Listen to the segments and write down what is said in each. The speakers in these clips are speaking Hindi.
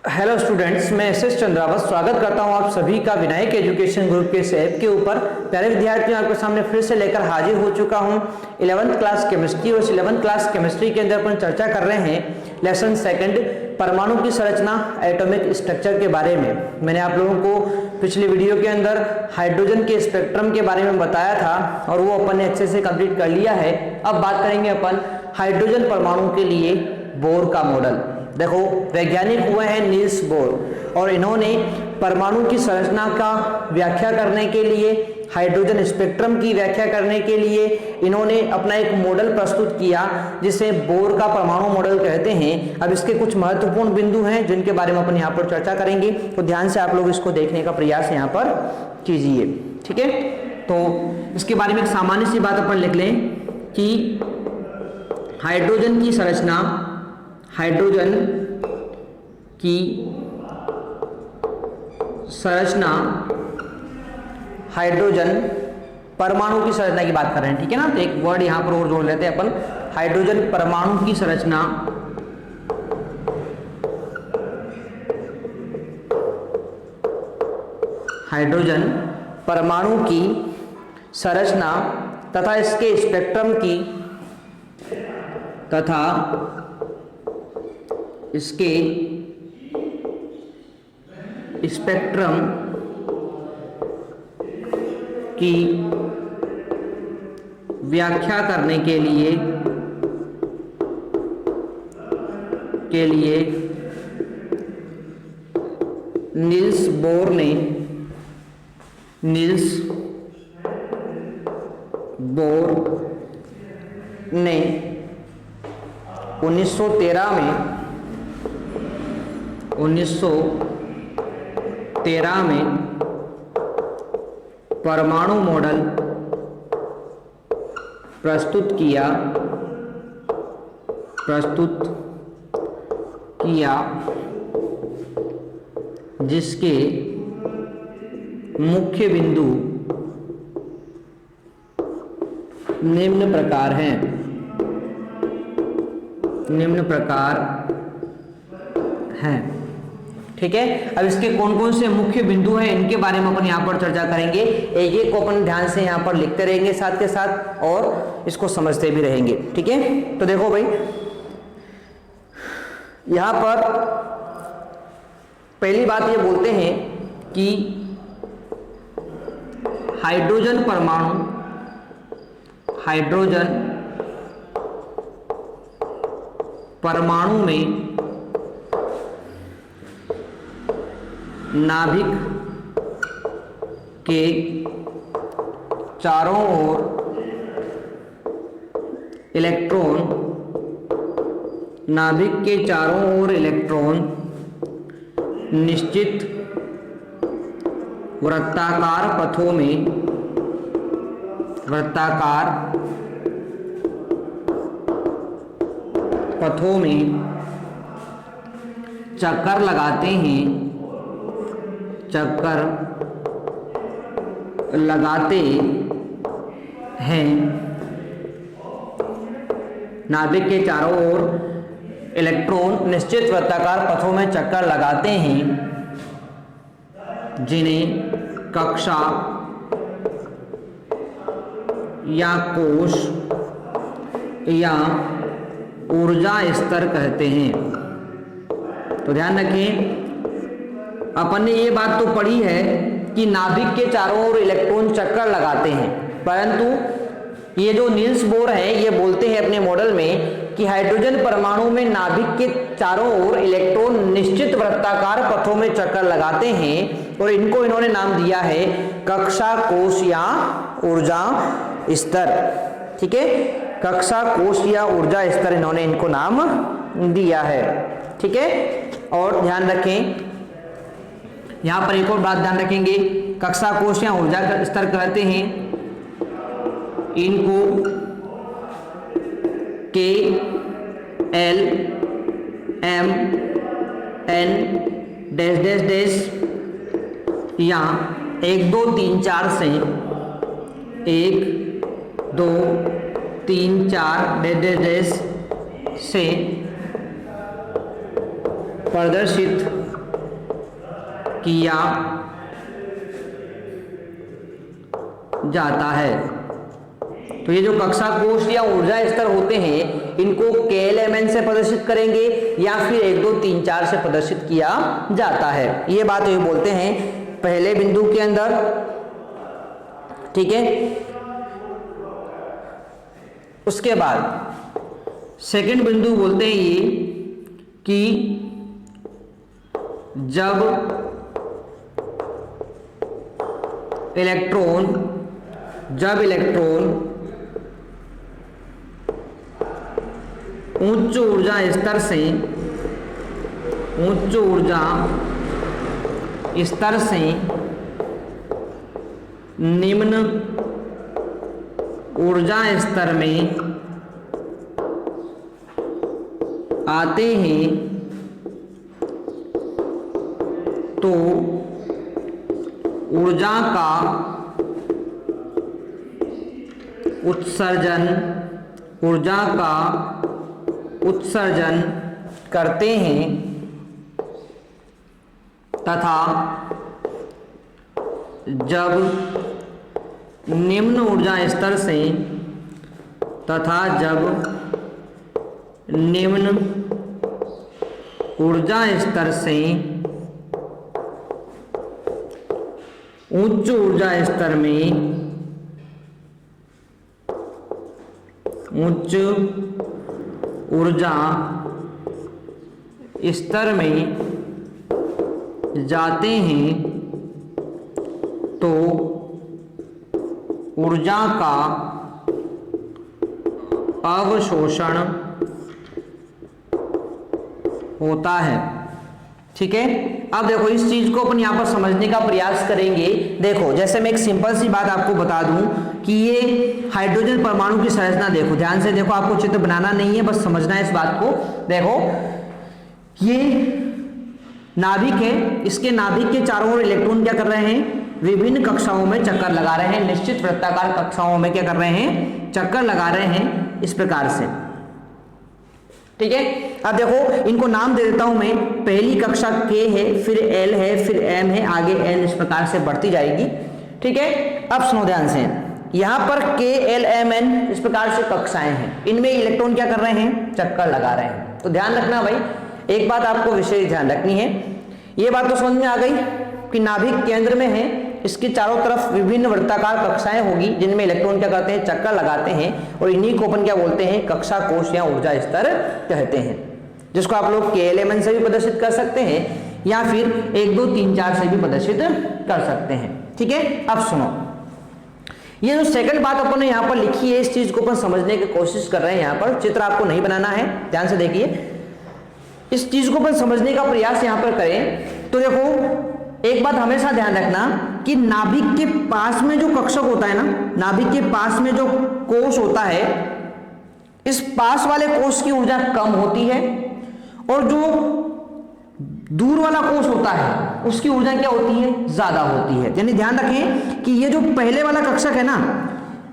हेलो स्टूडेंट्स, मैं एस एस चंद्रावत स्वागत करता हूं आप सभी का विनायक एजुकेशन ग्रुप के इस ऐप के ऊपर। प्यारे विद्यार्थियों, आपके सामने फिर से लेकर हाजिर हो चुका हूं 11th क्लास केमिस्ट्री। और 11th क्लास केमिस्ट्री के अंदर अपन चर्चा कर रहे हैं लेसन सेकंड, परमाणु की संरचना, एटॉमिक स्ट्रक्चर के बारे में। मैंने आप लोगों को पिछले वीडियो के अंदर हाइड्रोजन के स्पेक्ट्रम के बारे में बताया था और वो अपन ने अच्छे से कंप्लीट कर लिया है। अब बात करेंगे अपन हाइड्रोजन परमाणु के लिए बोर का मॉडल। देखो, वैज्ञानिक हुए हैं नील्स बोर और इन्होंने परमाणु की संरचना का व्याख्या करने के लिए, हाइड्रोजन स्पेक्ट्रम की व्याख्या करने के लिए इन्होंने अपना एक मॉडल प्रस्तुत किया जिसे बोर का परमाणु मॉडल कहते हैं। अब इसके कुछ महत्वपूर्ण बिंदु हैं जिनके बारे में अपन यहाँ पर चर्चा करेंगे, तो ध्यान से आप लोग इसको देखने का प्रयास यहाँ पर कीजिए। ठीक है, तो इसके बारे में एक सामान्य सी बात अपन लिख लें कि हाइड्रोजन की संरचना, हाइड्रोजन की संरचना, हाइड्रोजन परमाणु की संरचना की बात कर रहे हैं। ठीक है ना, तो एक वर्ड यहां पर और जोड़ लेते हैं अपन, हाइड्रोजन परमाणु की संरचना, हाइड्रोजन परमाणु की संरचना तथा इसके स्पेक्ट्रम की, तथा इसके स्पेक्ट्रम की व्याख्या करने के लिए नील्स बोर ने 1913 में परमाणु मॉडल प्रस्तुत किया जिसके मुख्य बिंदु निम्न प्रकार हैं। ठीक है, अब इसके कौन कौन से मुख्य बिंदु हैं इनके बारे में अपन यहाँ पर चर्चा करेंगे। एक को अपन ध्यान से यहाँ पर लिखते रहेंगे साथ के साथ और इसको समझते भी रहेंगे। ठीक है, तो देखो भाई, यहाँ पर पहली बात ये बोलते हैं कि हाइड्रोजन परमाणु में नाभिक के चारों ओर इलेक्ट्रॉन निश्चित वृत्ताकार पथों में चक्कर लगाते हैं। नाभिक के चारों ओर इलेक्ट्रॉन निश्चित वृत्ताकार पथों में चक्कर लगाते हैं, जिन्हें कक्षा या कोश या ऊर्जा स्तर कहते हैं। तो ध्यान रखें, अपन ने ये बात तो पढ़ी है कि नाभिक के चारों ओर इलेक्ट्रॉन चक्कर लगाते हैं, परंतु ये जो नील्स बोर है ये बोलते हैं अपने मॉडल में कि हाइड्रोजन परमाणु में नाभिक के चारों ओर इलेक्ट्रॉन निश्चित वृत्ताकार पथों में चक्कर लगाते हैं और इनको इन्होंने नाम दिया है कक्षा, कोश या ऊर्जा स्तर। ठीक है, कक्षा, कोश या ऊर्जा स्तर इन्होंने इनको नाम दिया है। ठीक है, और ध्यान रखें यहां पर एक और बात ध्यान रखेंगे, कक्षा, कोश या ऊर्जा स्तर कहते हैं इनको K L M N dash dash dash या 1 2 3 4 से 1 2 3 4 डैश डैश डैश से प्रदर्शित किया जाता है। तो ये जो कक्षा कोष या ऊर्जा स्तर होते हैं इनको KLMN से प्रदर्शित करेंगे या फिर 1 2 3 4 से प्रदर्शित किया जाता है। ये बात ये बोलते हैं पहले बिंदु के अंदर, ठीक है। उसके बाद सेकंड बिंदु बोलते हैं ये कि जब इलेक्ट्रॉन उच्च ऊर्जा स्तर से निम्न ऊर्जा स्तर में आते हैं तो ऊर्जा का उत्सर्जन करते हैं तथा जब निम्न ऊर्जा स्तर से उच्च ऊर्जा स्तर में जाते हैं तो ऊर्जा का अवशोषण होता है, ठीक है। अब देखो इस चीज को अपन यहां पर समझने का प्रयास करेंगे। देखो जैसे मैं एक सिंपल सी बात आपको बता दूं कि ये हाइड्रोजन परमाणु की संरचना देखो, ध्यान से देखो, आपको चित्र बनाना नहीं है, बस समझना है इस बात को। देखो ये नाभिक है, इसके नाभिक के चारों ओर इलेक्ट्रॉन क्या कर रहे हैं, विभिन्न कक्षाओं में चक्कर लगा रहे हैं, निश्चित वृत्ताकार कक्षाओं में क्या कर रहे हैं, चक्कर लगा रहे हैं, इस प्रकार से, ठीक है। अब देखो इनको नाम दे देता हूं मैं, पहली कक्षा K है, फिर L है, फिर M है, आगे N इस प्रकार से बढ़ती जाएगी, ठीक है। अब सुनो ध्यान से, यहां पर K L M N इस प्रकार से कक्षाएं हैं, इनमें इलेक्ट्रॉन क्या कर रहे हैं, चक्कर लगा रहे हैं। तो ध्यान रखना भाई, एक बात आपको विशेष ध्यान रखनी है, ये बात तो समझ में आ गई कि नाभिक केंद्र में है, इसके चारों तरफ विभिन्न वृत्ताकार कक्षाएं होगी जिनमें इलेक्ट्रॉन क्या करते हैं, चक्कर लगाते हैं, और इन्हीं को अपन क्या बोलते हैं, कक्षा कोष या ऊर्जा स्तर कहते हैं, जिसको आप लोग KLMN से भी प्रदर्शित कर सकते हैं या फिर 1 2 3 4 से भी प्रदर्शित कर सकते हैं, ठीक है। अब सुनो, ये जो सेकंड बात अपन ने यहाँ पर लिखी है, इस चीज को अपन समझने की कोशिश कर रहे हैं। यहाँ पर चित्र आपको नहीं बनाना है, ध्यान से देखिए, इस चीज को अपन समझने का प्रयास यहाँ पर करें तो देखो एक बात हमेशा ध्यान रखना कि नाभिक के पास में जो कक्षक होता है ना, नाभिक के पास में जो कोष होता है, इस पास वाले कोष की ऊर्जा कम होती है और जो दूर वाला कोष होता है उसकी ऊर्जा क्या होती है, ज्यादा होती है। यानी ध्यान रखें कि ये जो पहले वाला कक्षक है ना,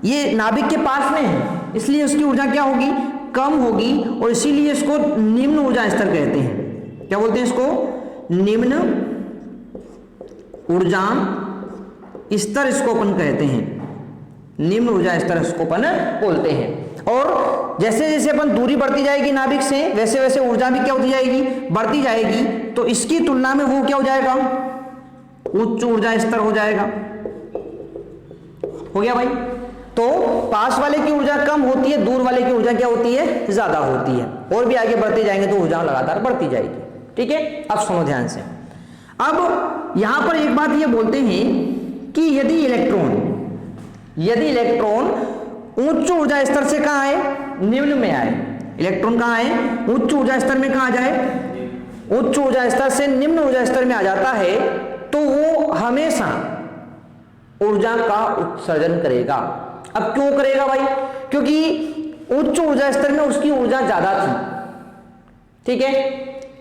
ये नाभिक के पास में है, इसलिए उसकी ऊर्जा क्या होगी, कम होगी, और इसीलिए इसको निम्न ऊर्जा स्तर कहते हैं। क्या बोलते हैं इसको, निम्न ऊर्जा स्तर इसको अपन कहते हैं, निम्न ऊर्जा स्तर इसको अपन बोलते हैं। और जैसे जैसे अपन दूरी बढ़ती जाएगी नाभिक से, वैसे वैसे ऊर्जा भी क्या होती जाएगी, बढ़ती जाएगी, तो इसकी तुलना में वो क्या हो जाएगा, उच्च ऊर्जा स्तर हो जाएगा। हो गया भाई। तो पास वाले की ऊर्जा कम होती है, दूर वाले की ऊर्जा क्या होती है, ज्यादा होती है, और भी आगे बढ़ते जाएंगे तो ऊर्जा लगातार बढ़ती जाएगी, ठीक है। अब सुनो ध्यान से, अब यहां पर एक बात ये बोलते हैं कि यदि इलेक्ट्रॉन उच्च ऊर्जा स्तर से कहां आए, निम्न में आए, इलेक्ट्रॉन कहां आए, उच्च ऊर्जा स्तर में कहां जाए, उच्च ऊर्जा स्तर से निम्न ऊर्जा स्तर में आ जाता है, तो वो हमेशा ऊर्जा का उत्सर्जन करेगा। अब क्यों करेगा भाई, क्योंकि उच्च ऊर्जा स्तर में उसकी ऊर्जा ज्यादा थी, ठीक है।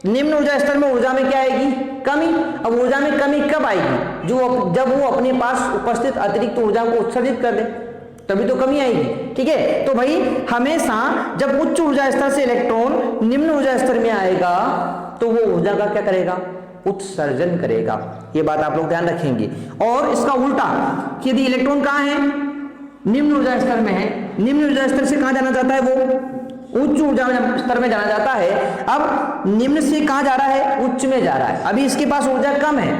निम्न ऊर्जा स्तर में ऊर्जा में क्या आएगी, कमी। अब ऊर्जा में कमी कब आएगी, जब वो अपने पास उपस्थित अतिरिक्त ऊर्जा को उत्सर्जित कर दे, तभी तो कमी आएगी, ठीक है। तो भाई हमेशा जब उच्च ऊर्जा स्तर से इलेक्ट्रॉन निम्न ऊर्जा स्तर में आएगा तो वो ऊर्जा का क्या करेगा, उत्सर्जन करेगा। ये बात आप लोग ध्यान रखेंगे। और इसका उल्टा कि यदि इलेक्ट्रॉन कहाँ है, निम्न ऊर्जा स्तर में है, निम्न ऊर्जा स्तर से कहाँ जाना चाहता है, वो उच्च ऊर्जा स्तर में जाना चाहता है। अब निम्न से कहाँ जा रहा है, उच्च में जा रहा है। अभी इसके पास ऊर्जा कम है,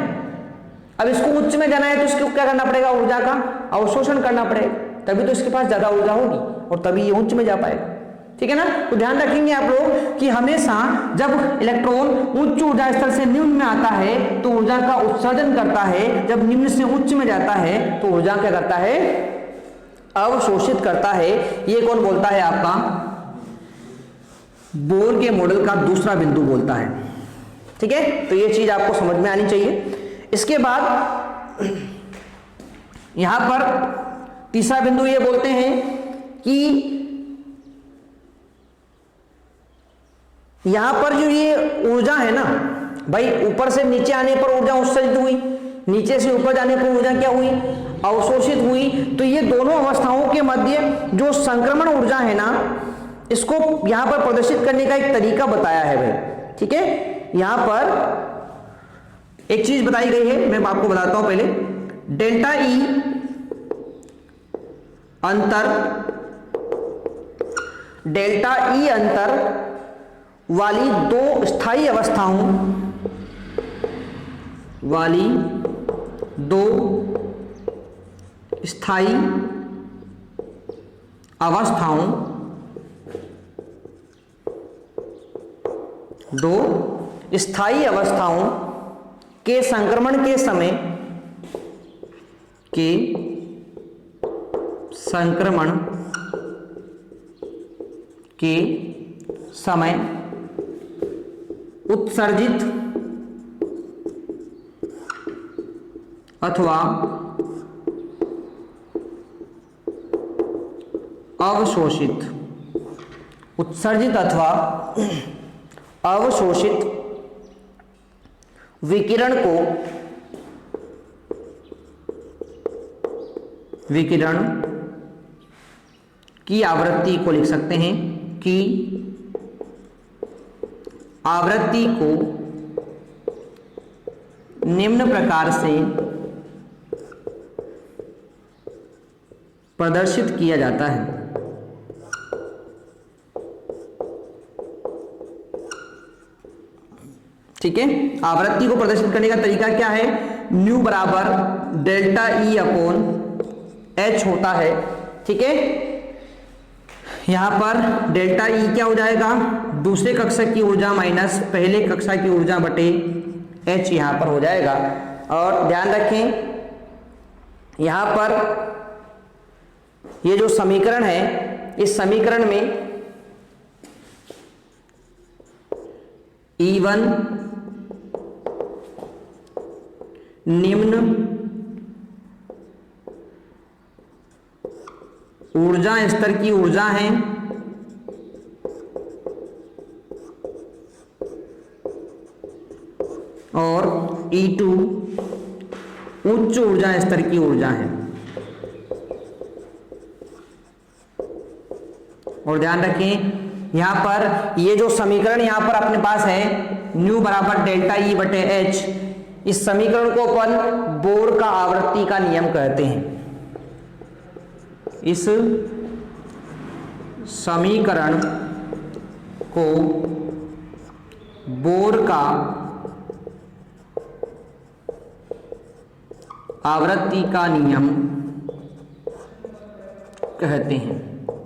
अब इसको उच्च में जाना है तो इसको क्या करना पड़ेगा, ऊर्जा का अवशोषण करना पड़ेगा, तभी तो इसके पास ज्यादा ऊर्जा होगी और तभी ये उच्च में जा पाएगा। ठीक है ना। तो ध्यान रखेंगे आप लोग कि हमेशा जब इलेक्ट्रॉन उच्च ऊर्जा स्तर से निम्न में आता है तो ऊर्जा का उत्सर्जन करता है, जब निम्न से उच्च में जाता है तो ऊर्जा क्या करता है, अवशोषित करता है। ये कौन बोलता है, आपका बोर के मॉडल का दूसरा बिंदु बोलता है। ठीक है, तो ये चीज आपको समझ में आनी चाहिए। इसके बाद यहां पर तीसरा बिंदु ये बोलते हैं कि यहां पर जो ये ऊर्जा है ना भाई, ऊपर से नीचे आने पर ऊर्जा उत्सर्जित हुई, नीचे से ऊपर जाने पर ऊर्जा क्या हुई, अवशोषित हुई। तो ये दोनों अवस्थाओं के मध्य जो संक्रमण ऊर्जा है ना, इसको यहां पर प्रदर्शित करने का एक तरीका बताया है भाई। ठीक है, यहां पर एक चीज बताई गई है, मैं आपको बताता हूं पहले। डेल्टा ई अंतर, डेल्टा ई अंतर वाली दो स्थायी अवस्थाओं, वाली दो स्थायी अवस्थाओं, दो स्थायी अवस्थाओं के संक्रमण के समय, के संक्रमण के समय उत्सर्जित अथवा अवशोषित, उत्सर्जित अथवा अवशोषित विकिरण को, विकिरण की आवृत्ति को लिख सकते हैं, कि आवृत्ति को निम्न प्रकार से प्रदर्शित किया जाता है। ठीक है, आवृत्ति को प्रदर्शित करने का तरीका क्या है, न्यू बराबर डेल्टा ई अपॉन एच होता है। ठीक है, यहां पर डेल्टा ई क्या हो जाएगा, दूसरे कक्षा की ऊर्जा माइनस पहले कक्षा की ऊर्जा बटे एच यहां पर हो जाएगा। और ध्यान रखें यहां पर ये जो समीकरण है, इस समीकरण में E1 निम्न ऊर्जा स्तर की ऊर्जा है, और E2 उच्च ऊर्जा स्तर की ऊर्जा है। और ध्यान रखें यहां पर ये जो समीकरण यहां पर अपने पास है, न्यू बराबर डेल्टा ई बटे एच, इस समीकरण को अपन बोर का आवृत्ति का नियम कहते हैं। इस समीकरण को बोर का आवृत्ति का नियम कहते हैं।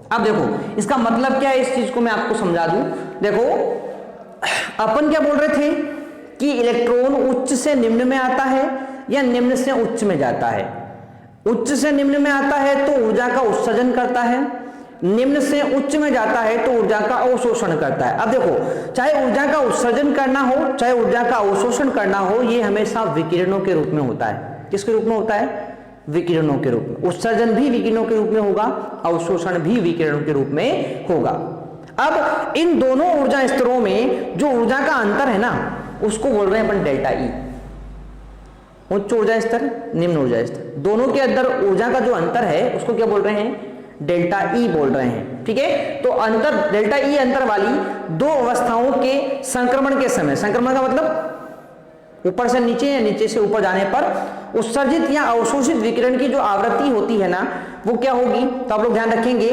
अब देखो इसका मतलब क्या है, इस चीज को मैं आपको समझा दूं। देखो अपन क्या बोल रहे थे कि इलेक्ट्रॉन उच्च से निम्न में आता है या निम्न से उच्च में जाता है। उच्च से निम्न में आता है तो ऊर्जा का उत्सर्जन करता है, निम्न से उच्च में जाता है तो ऊर्जा का अवशोषण करता है। अब देखो चाहे ऊर्जा का उत्सर्जन करना हो चाहे ऊर्जा का अवशोषण करना हो, ये हमेशा विकिरणों के रूप में होता है। किसके रूप में होता है, विकिरणों के रूप में। उत्सर्जन भी विकिरणों के रूप में होगा, अवशोषण भी विकिरणों के रूप में होगा। अब इन दोनों ऊर्जा स्तरों में जो ऊर्जा का अंतर है ना, उसको बोल रहे हैं अपन डेल्टा ई। उच्च ऊर्जा स्तर, निम्न ऊर्जा स्तर, दोनों के अंदर ऊर्जा का जो अंतर है उसको क्या बोल रहे हैं, डेल्टा ई बोल रहे हैं। ठीक है, तो अंतर, डेल्टा ई अंतर वाली दो अवस्थाओं के संक्रमण के समय, संक्रमण का मतलब ऊपर से नीचे या नीचे से ऊपर जाने पर उत्सर्जित या अवशोषित विकिरण की जो आवृत्ति होती है ना वो क्या होगी, तो आप लोग ध्यान रखेंगे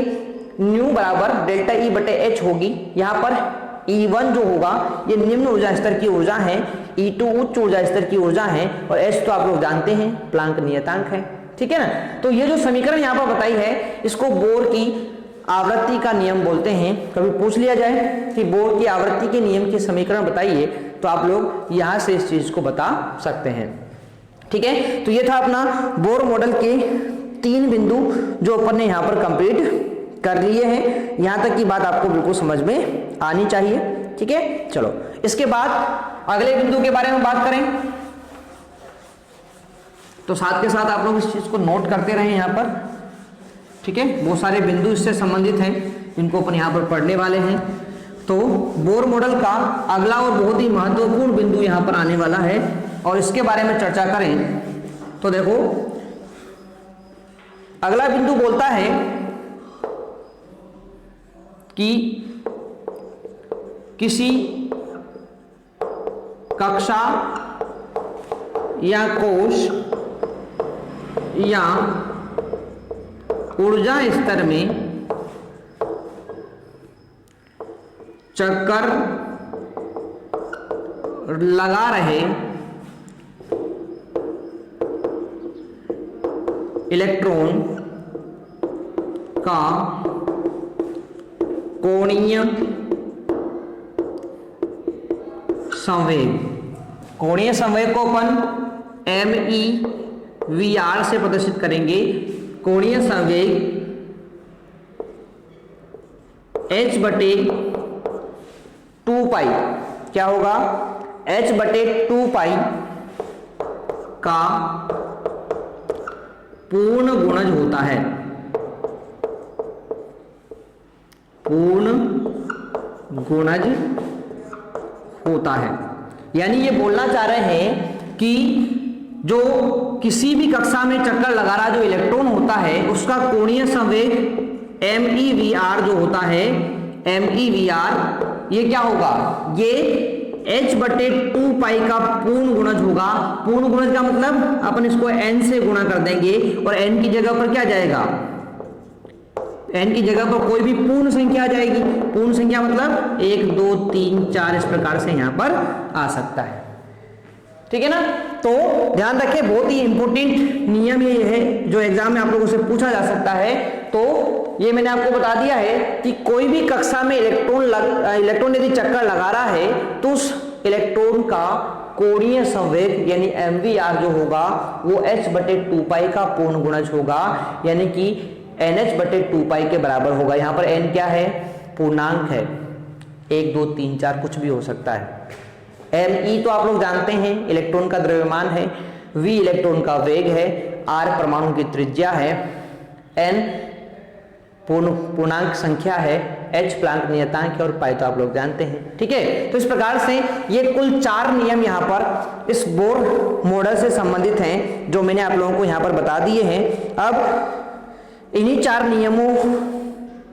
न्यू बराबर डेल्टा ई बटे एच होगी। यहाँ पर E1 जो होगा ये निम्न ऊर्जा स्तर की ऊर्जा है, E2 उच्च ऊर्जा स्तर की ऊर्जा है, और H तो आप लोग जानते हैं प्लांक नियतांक है, ठीक है ना। तो ये जो समीकरण यहाँ पर बताई है इसको बोर की आवृत्ति का नियम बोलते हैं। कभी पूछ लिया जाए कि बोर की आवृत्ति के नियम के समीकरण बताइए तो आप लोग यहाँ से इस चीज को बता सकते हैं, ठीक है। तो ये था अपना बोर मॉडल के 3 बिंदु जो अपन ने यहाँ पर कंप्लीट कर लिए हैं। यहां तक की बात आपको बिल्कुल समझ में आनी चाहिए, ठीक है। चलो इसके बाद अगले बिंदु के बारे में बात करें तो साथ के साथ आप लोग इस चीज को नोट करते रहें यहाँ पर, ठीक है। बहुत सारे बिंदु इससे संबंधित हैं जिनको अपन यहाँ पर पढ़ने वाले हैं। तो बोर मॉडल का अगला और बहुत ही महत्वपूर्ण बिंदु यहाँ पर आने वाला है और इसके बारे में चर्चा करें तो देखो अगला बिंदु बोलता है कि किसी कक्षा या कोश या ऊर्जा स्तर में चक्कर लगा रहे इलेक्ट्रॉन का कोणीय संवेग, कोणीय संवेग को अपन MeVr से प्रदर्शित करेंगे। कोणीय संवेग h बटे 2 पाई क्या होगा, h बटे 2 पाई का पूर्ण गुणज होता है, पूर्ण गुणज होता है। यानी ये बोलना चाह रहे हैं कि जो किसी भी कक्षा में चक्कर लगा रहा जो इलेक्ट्रॉन होता है उसका कोणीय संवेग MeVr जो होता है, MeVr ये क्या होगा, ये h बटे 2 पाई का पूर्ण गुणज होगा। पूर्ण गुणज का मतलब अपन इसको n से गुणा कर देंगे और n की जगह पर क्या जाएगा, n की जगह पर कोई भी पूर्ण संख्या आ जाएगी। पूर्ण संख्या मतलब 1 2 3 4 इस प्रकार से यहां पर आ सकता है, ठीक है ना। तो ध्यान रखें बहुत ही इंपॉर्टेंट नियम ये है जो एग्जाम में आप लोगों से पूछा जा सकता है। तो ये मैंने आपको बता दिया है कि कोई भी कक्षा में इलेक्ट्रॉन यदि चक्कर लगा रहा है तो उस इलेक्ट्रॉन का कोणीय संवेग यानी MeVr जो होगा वो h बटे 2 पाई का पूर्ण गुणज होगा, यानी कि NH बटे 2 पाई के बराबर होगा। यहाँ पर n क्या है, पूर्णांक है, 1 2 3 4 कुछ भी हो सकता है। Me तो आप लोग जानते हैं इलेक्ट्रॉन का द्रव्यमान है, V इलेक्ट्रॉन का वेग है, R परमाणु की त्रिज्या है, N पूर्णांक संख्या है, H प्लांक नियतांक है और पाई तो आप लोग जानते हैं, ठीक है। तो इस प्रकार से ये कुल 4 नियम यहाँ पर इस बोर मॉडल से संबंधित हैं जो मैंने आप लोगों को यहाँ पर बता दिए हैं। अब इन्हीं 4 नियमों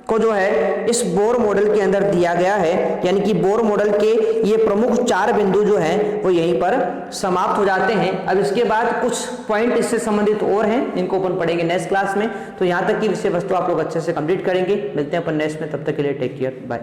को जो है इस बोर मॉडल के अंदर दिया गया है, यानी कि बोर मॉडल के ये प्रमुख 4 बिंदु जो हैं वो यहीं पर समाप्त हो जाते हैं। अब इसके बाद कुछ पॉइंट इससे संबंधित और हैं जिनको अपन पढ़ेंगे नेक्स्ट क्लास में। तो यहाँ तक की विषय वस्तु आप लोग अच्छे से कंप्लीट करेंगे। मिलते हैं अपन नेक्स्ट में, तब तक के लिए टेक केयर, बाय।